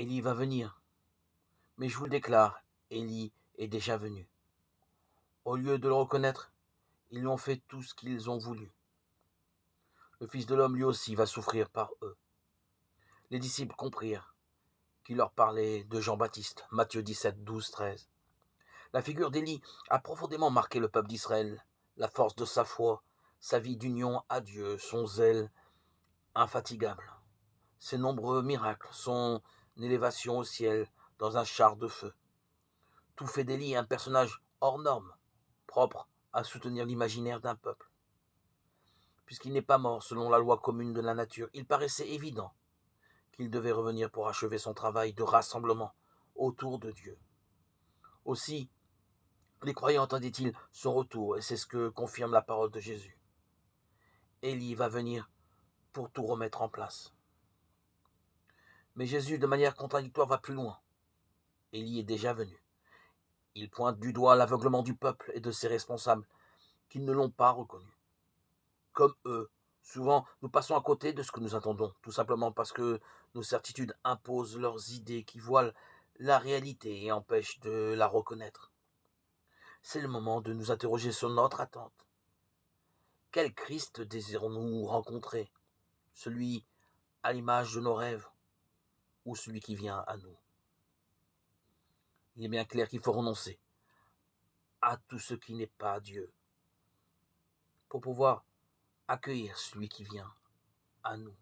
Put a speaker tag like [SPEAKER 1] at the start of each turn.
[SPEAKER 1] Élie va venir. Mais je vous le déclare, Élie est déjà venu. Au lieu de le reconnaître, ils lui ont fait tout ce qu'ils ont voulu. Le Fils de l'homme lui aussi va souffrir par eux. Les disciples comprirent qu'il leur parlait de Jean-Baptiste, Matthieu 17, 12, 13. La figure d'Élie a profondément marqué le peuple d'Israël, la force de sa foi, sa vie d'union à Dieu, son zèle infatigable, ses nombreux miracles, son élévation au ciel dans un char de feu. Tout fait d'Élie un personnage hors norme, propre à soutenir l'imaginaire d'un peuple. Puisqu'il n'est pas mort selon la loi commune de la nature, il paraissait évident qu'il devait revenir pour achever son travail de rassemblement autour de Dieu. Aussi, les croyants attendaient-ils son retour, et c'est ce que confirme la parole de Jésus. Élie va venir pour tout remettre en place. Mais Jésus, de manière contradictoire, va plus loin. Élie est déjà venu. Il pointe du doigt l'aveuglement du peuple et de ses responsables, qui ne l'ont pas reconnu. Comme eux, souvent, nous passons à côté de ce que nous attendons, tout simplement parce que nos certitudes imposent leurs idées qui voilent la réalité et empêchent de la reconnaître. C'est le moment de nous interroger sur notre attente. Quel Christ désirons-nous rencontrer? Celui à l'image de nos rêves ou celui qui vient à nous? Il est bien clair qu'il faut renoncer à tout ce qui n'est pas Dieu pour pouvoir accueillir celui qui vient à nous.